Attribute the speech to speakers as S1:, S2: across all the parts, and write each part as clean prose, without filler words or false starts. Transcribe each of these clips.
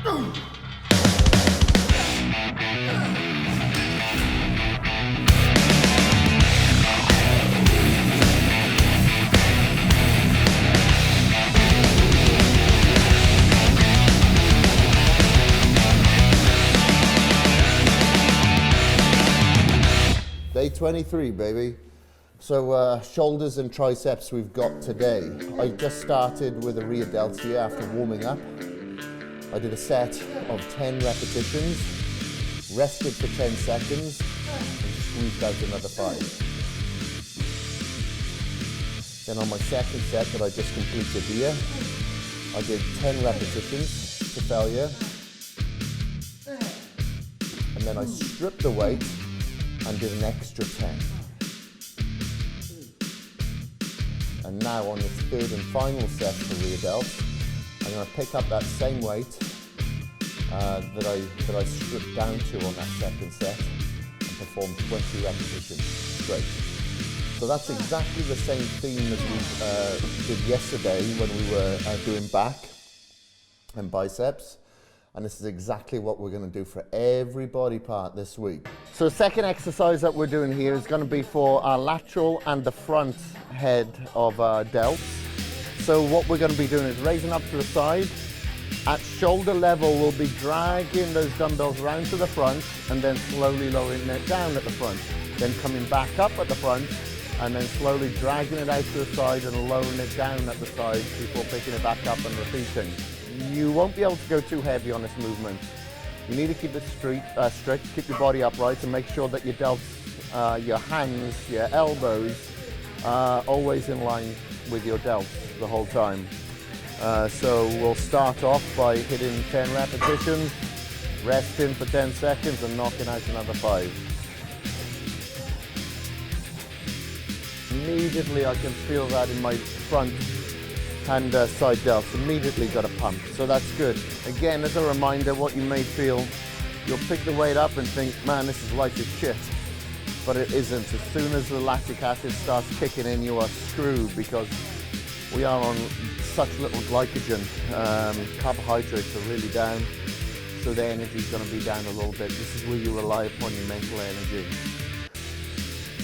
S1: Day 23, baby. So shoulders and triceps we've got today. I just started with a rear delts here after warming up. I did a set of 10 repetitions, rested for 10 seconds, and squeezed out another 5. Then on my second set that I just completed here, I did 10 repetitions to failure. And then I stripped the weight and did an extra 10. And now on this third and final set for rear delts, I'm going to pick up that same weight that I stripped down to on that second set and perform 20 repetitions straight. So that's exactly the same theme as we did yesterday when we were doing back and biceps. And this is exactly what we're going to do for every body part this week. So the second exercise that we're doing here is going to be for our lateral and the front head of our delts. So what we're going to be doing is raising up to the side. At shoulder level, we'll be dragging those dumbbells around to the front and then slowly lowering it down at the front. Then coming back up at the front and then slowly dragging it out to the side and lowering it down at the side before picking it back up and repeating. You won't be able to go too heavy on this movement. You need to keep it straight, keep your body upright and make sure that your delts, your hands, your elbows are always in line with your delts the whole time. So we'll start off by hitting 10 repetitions, resting for 10 seconds and knocking out another 5. Immediately I can feel that in my front and side delts. Immediately got a pump, so that's good. Again, as a reminder, what you may feel, you'll pick the weight up and think, man, this is light as shit, but it isn't. As soon as the lactic acid starts kicking in, you are screwed because we are on such little glycogen. Carbohydrates are really down, so the energy is going to be down a little bit. This is where you rely upon your mental energy.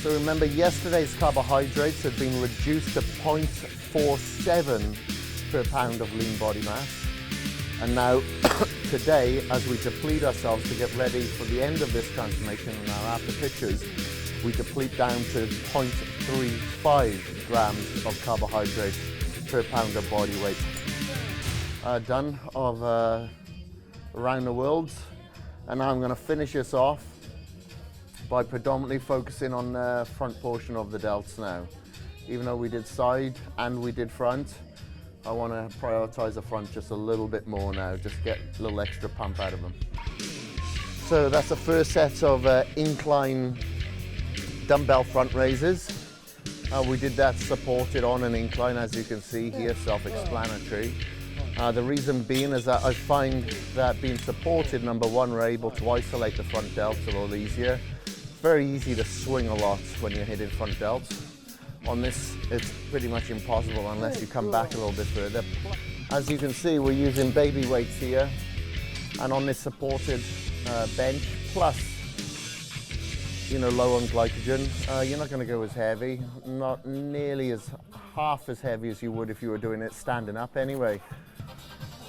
S1: So remember, yesterday's carbohydrates had been reduced to 0.47 per pound of lean body mass. And now, today, as we deplete ourselves to get ready for the end of this transformation in our after pictures, we deplete down to 0.35 grams of carbohydrates per pound of body weight. Done of around the world. And now I'm going to finish this off by predominantly focusing on the front portion of the delts now. Even though we did side and we did front, I want to prioritize the front just a little bit more now, just get a little extra pump out of them. So that's the first set of incline dumbbell front raises. We did that supported on an incline, as you can see here, self-explanatory. The reason being is that I find that being supported, number one, we're able to isolate the front delts a little easier. Very easy to swing a lot when you're hitting front delts. On this, it's pretty much impossible unless you come back a little bit further. As you can see, we're using baby weights here, and on this supported bench, plus, you know, low on glycogen, you're not going to go as heavy, not nearly as half as heavy as you would if you were doing it standing up anyway.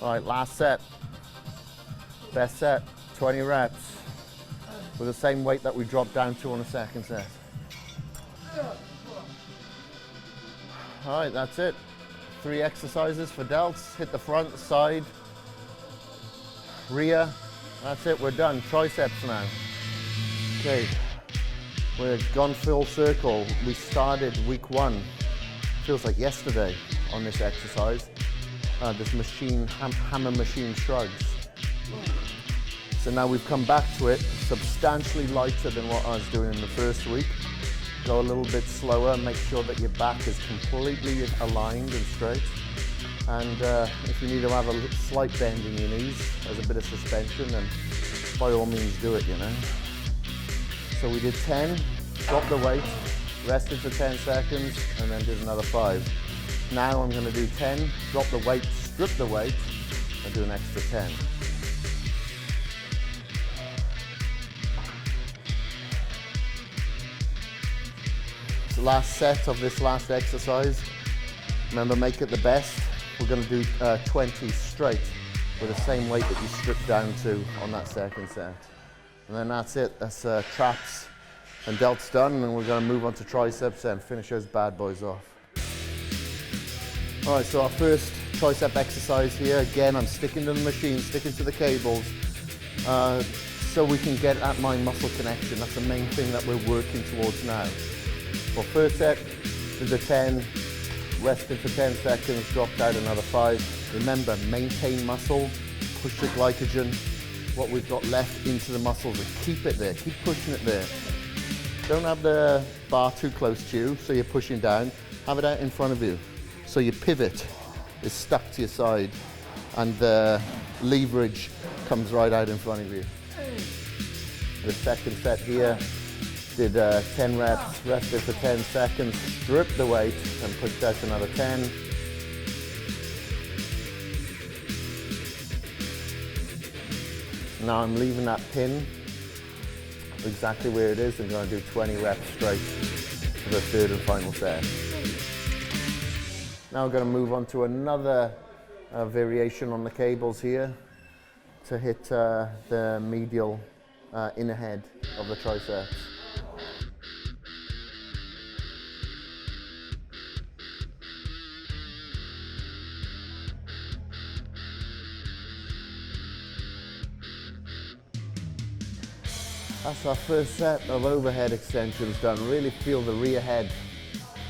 S1: All right, last set, best set, 20 reps. With the same weight that we dropped down to on the second set. All right, that's it. 3 exercises for delts. Hit the front, side, rear. That's it, we're done. Triceps now. Okay, we're gone full circle. We started week 1. Feels like yesterday on this exercise. This machine, hammer machine shrugs. So now we've come back to it, substantially lighter than what I was doing in the first week. Go a little bit slower, make sure that your back is completely aligned and straight. And if you need to have a slight bend in your knees as a bit of suspension, then by all means do it, you know. So we did 10, dropped the weight, rested for 10 seconds, and then did another 5. Now I'm going to do 10, drop the weight, strip the weight, and do an extra 10. this last set of this last exercise. Remember, make it the best. We're going to do 20 straight with the same weight that you stripped down to on that second set. And then that's it. That's traps and delts done, and then we're going to move on to triceps and finish those bad boys off. All right, so our first tricep exercise here. Again, I'm sticking to the machine, sticking to the cables, so we can get at mind muscle connection. That's the main thing that we're working towards now. Well, first set, did the 10, rested for 10 seconds, dropped out another 5. Remember, maintain muscle, push the glycogen, what we've got left into the muscles, and keep it there, keep pushing it there. Don't have the bar too close to you, so you're pushing down. Have it out in front of you. So your pivot is stuck to your side, and the leverage comes right out in front of you. The second set here, did 10 reps, rested for 10 seconds, stripped the weight, and pushed out another 10. Now I'm leaving that pin exactly where it is and going to do 20 reps straight for the third and final set. Now we're going to move on to another variation on the cables here to hit the medial inner head of the triceps. That's our first set of overhead extensions done. Really feel the rear head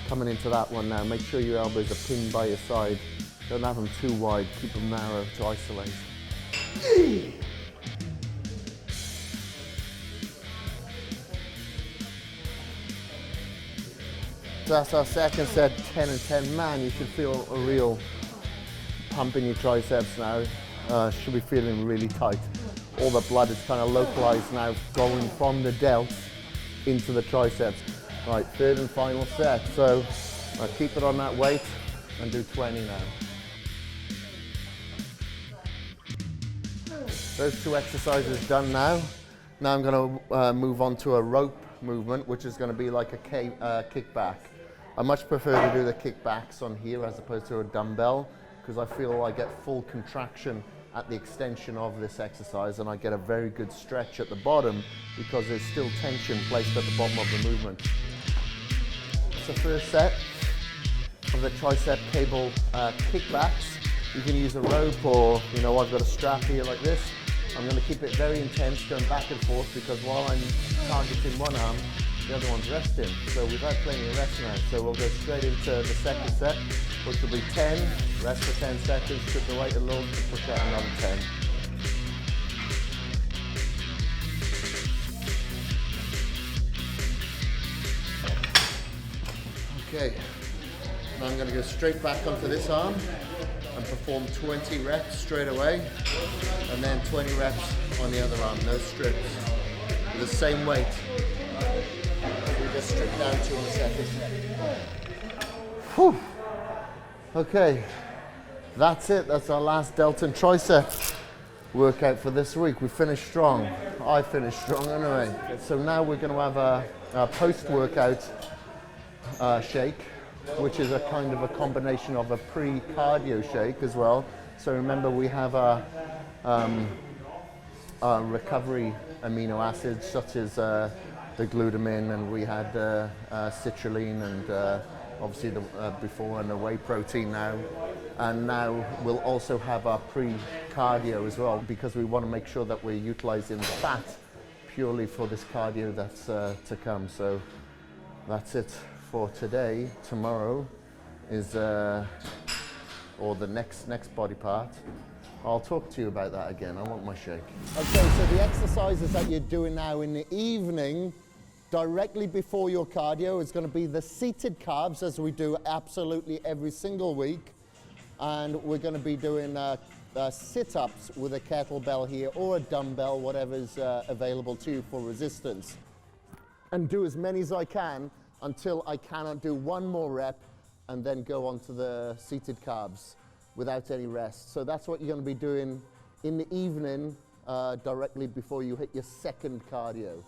S1: coming into that one now. Make sure your elbows are pinned by your side. Don't have them too wide, keep them narrow to isolate. So that's our second set, 10 and 10. Man, you should feel a real pump in your triceps now. Should be feeling really tight. All the blood is kind of localized now, going from the delts into the triceps. Right, third and final set. So I'll keep it on that weight and do 20 now. Those two exercises done now. Now I'm going to move on to a rope movement, which is going to be like a kickback. I much prefer to do the kickbacks on here as opposed to a dumbbell, because I feel I get full contraction at the extension of this exercise, and I get a very good stretch at the bottom because there's still tension placed at the bottom of the movement. It's the first set of the tricep cable kickbacks. You can use a rope, or I've got a strap here like this. I'm going to keep it very intense, going back and forth, because while I'm targeting one arm, the other one's resting. So we've had plenty of rest now. So we'll go straight into the second set, which will be 10, rest for 10 seconds, strip the weight a little, and push out another 10. Okay, now I'm going to go straight back onto this arm and perform 20 reps straight away, and then 20 reps on the other arm, no strips, with the same weight. We just strip down to on the second set. Whew. Okay, that's it. That's our last delta and tricep workout for this week. We finished strong. I finished strong anyway. So now we're going to have a post-workout shake, which is a kind of a combination of a pre-cardio shake as well. So remember, we have our recovery amino acids such as the glutamine, and we had citrulline, and obviously before, and the whey protein now. And now we'll also have our pre-cardio as well, because we want to make sure that we're utilizing the fat purely for this cardio that's to come. So that's it for today. Tomorrow is, or the next body part. I'll talk to you about that again. I want my shake. Okay, so the exercises that you're doing now in the evening, directly before your cardio, is going to be the seated calves, as we do absolutely every single week. And we're going to be doing sit-ups with a kettlebell here, or a dumbbell, whatever's available to you for resistance. And do as many as I can until I cannot do one more rep, and then go on to the seated calves without any rest. So that's what you're going to be doing in the evening, directly before you hit your second cardio.